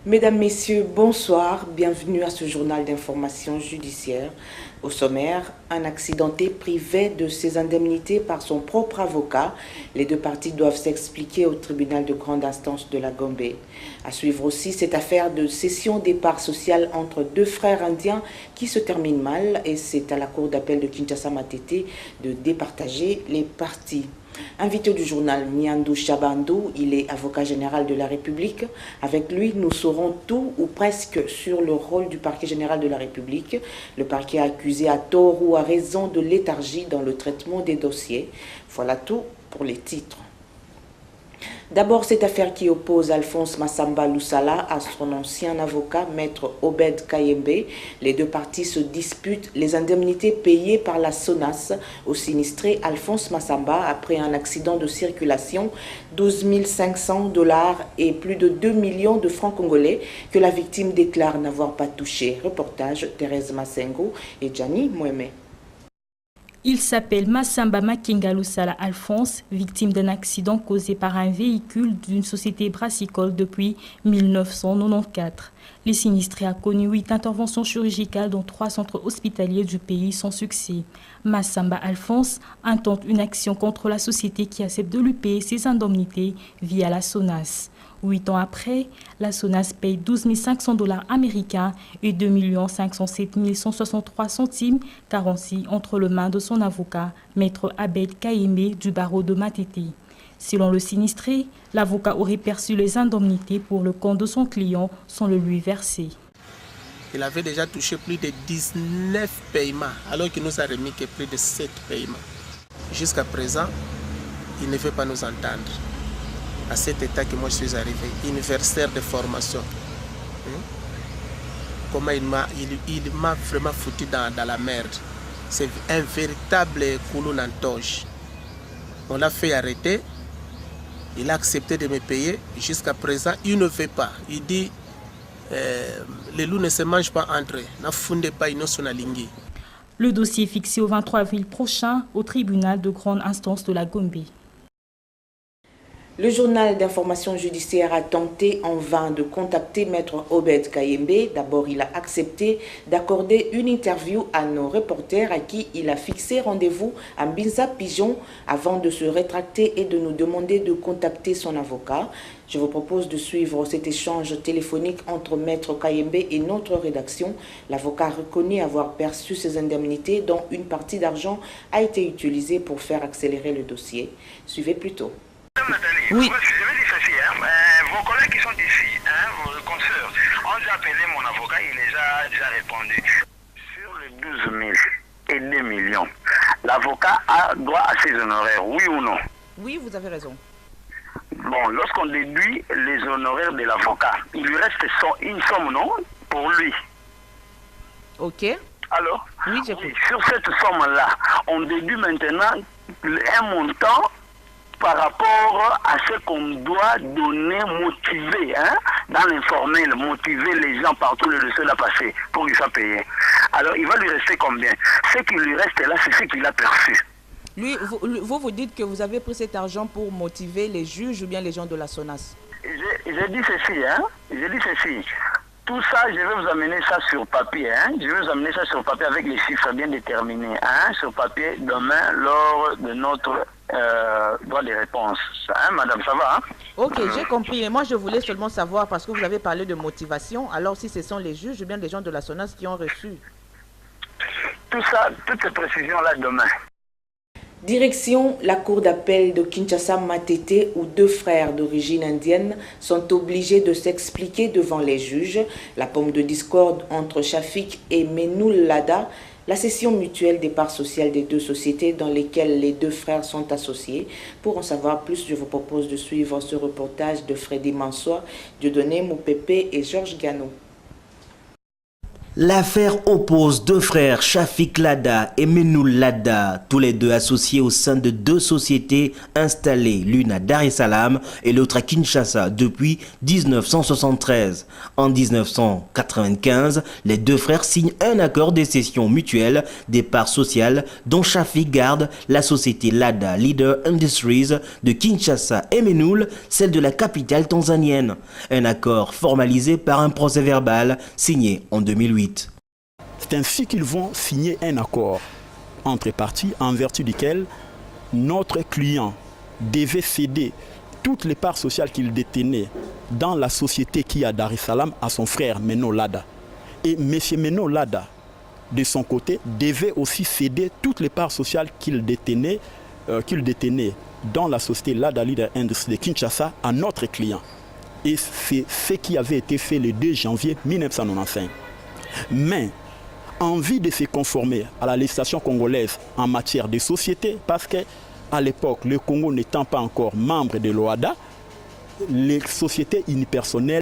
Mesdames, Messieurs, bonsoir. Bienvenue à ce journal d'information judiciaire. Au sommaire, un accidenté privé de ses indemnités par son propre avocat. Les deux parties doivent s'expliquer au tribunal de grande instance de la Gombe. À suivre aussi cette affaire de cession des parts sociales entre deux frères indiens qui se termine mal et c'est à la cour d'appel de Kinshasa-Matete de départager les parties. Invité du journal Niandou Chabandou, il est avocat général de la République. Avec lui, nous saurons tout ou presque sur le rôle du parquet général de la République. Le parquet accusé à tort ou à raison de léthargie dans le traitement des dossiers. Voilà tout pour les titres. D'abord, cette affaire qui oppose Alphonse Massamba Loussala à son ancien avocat, maître Obed Kayembe. Les deux parties se disputent les indemnités payées par la SONAS au sinistré Alphonse Massamba après un accident de circulation, 12 500 $ et plus de 2 millions de francs congolais que la victime déclare n'avoir pas touché. Reportage Thérèse Massengo et Gianni Moueme. Il s'appelle Massamba Makinga Loussala Alphonse, victime d'un accident causé par un véhicule d'une société brassicole depuis 1994. Les sinistrés a connu 8 interventions chirurgicales dans 3 centres hospitaliers du pays sans succès. Massamba Alphonse intente une action contre la société qui accepte de lui payer ses indemnités via la SONAS. 8 ans après, la SONAS paye 12 500 $ américains et 2 507 163 centimes 46 entre les mains de son avocat, maître Abed Kayembe du barreau de Matete. Selon le sinistré, l'avocat aurait perçu les indemnités pour le compte de son client sans le lui verser. Il avait déjà touché plus de 19 paiements, alors qu'il nous a remis que plus de 7 paiements. Jusqu'à présent, il ne veut pas nous entendre. À cet état que moi je suis arrivé, universitaire de formation. Comment il m'a vraiment foutu dans la merde. C'est un véritable coulon en toge. On l'a fait arrêter, il a accepté de me payer. Jusqu'à présent, il ne veut pas. Il dit, les loups ne se mangent pas entre eux. Ne fondez pas, ils ne sont alignés. Le dossier est fixé au 23 avril prochain au tribunal de grande instance de la Gombe. Le journal d'information judiciaire a tenté en vain de contacter maître Obed Kayembe. D'abord, il a accepté d'accorder une interview à nos reporters à qui il a fixé rendez-vous à Mbinza Pigeon avant de se rétracter et de nous demander de contacter son avocat. Je vous propose de suivre cet échange téléphonique entre maître Kayembe et notre rédaction. L'avocat reconnaît avoir perçu ses indemnités dont une partie d'argent a été utilisée pour faire accélérer le dossier. Suivez plutôt. Nathalie, oui. Je vais dire ceci, vos collègues qui sont ici, vos consoeurs, ont déjà appelé mon avocat, il les a déjà répondu. Sur les 12 000 et 2 millions, l'avocat a droit à ses honoraires, oui ou non? Oui, vous avez raison. Bon, lorsqu'on déduit les honoraires de l'avocat, il lui reste une somme, non? Pour lui. Ok. Alors? Oui, j'écoute. Oui, sur cette somme-là, on déduit maintenant un montant par rapport à ce qu'on doit donner, motiver, dans l'informel, motiver les gens partout le dossier à passer pour qu'il soit payé. Alors, il va lui rester combien? Ce qui lui reste là, c'est ce qu'il a perçu. Lui, vous dites que vous avez pris cet argent pour motiver les juges ou bien les gens de la SONAS? J'ai dit ceci, j'ai dit ceci. Tout ça, je vais vous amener ça sur papier, Je vais vous amener ça sur papier avec les chiffres bien déterminés, sur papier demain lors de notre droit de réponse. Madame, ça va, Ok, j'ai compris. Mais moi, je voulais seulement savoir, parce que vous avez parlé de motivation, alors si ce sont les juges ou bien les gens de la SONAS qui ont reçu? Tout ça, toutes ces précisions-là demain. Direction la cour d'appel de Kinshasa-Matete où deux frères d'origine indienne sont obligés de s'expliquer devant les juges. La pomme de discorde entre Shafik et Menoul Lada, la cession mutuelle des parts sociales des deux sociétés dans lesquelles les deux frères sont associés. Pour en savoir plus, je vous propose de suivre ce reportage de Freddy Mansois, Dieudonné Moupepe et Georges Gano. L'affaire oppose deux frères, Shafik Lada et Menoul Lada, tous les deux associés au sein de deux sociétés installées, l'une à Dar es Salaam et l'autre à Kinshasa depuis 1973. En 1995, les deux frères signent un accord de cession mutuelle des parts sociales dont Shafik garde la société Lada Leader Industries de Kinshasa et Menoul, celle de la capitale tanzanienne. Un accord formalisé par un procès verbal signé en 2008. C'est ainsi qu'ils vont signer un accord entre parties en vertu duquel notre client devait céder toutes les parts sociales qu'il détenait dans la société qui est à Dar es Salaam à son frère Menoul Lada. Et M. Menoul Lada, de son côté, devait aussi céder toutes les parts sociales qu'il détenait dans la société Lada Leader Industries de Kinshasa à notre client. Et c'est ce qui avait été fait le 2 janvier 1995. Mais, en vue de se conformer à la législation congolaise en matière de société, parce qu'à l'époque, le Congo n'étant pas encore membre de l'OHADA, les sociétés unipersonnelles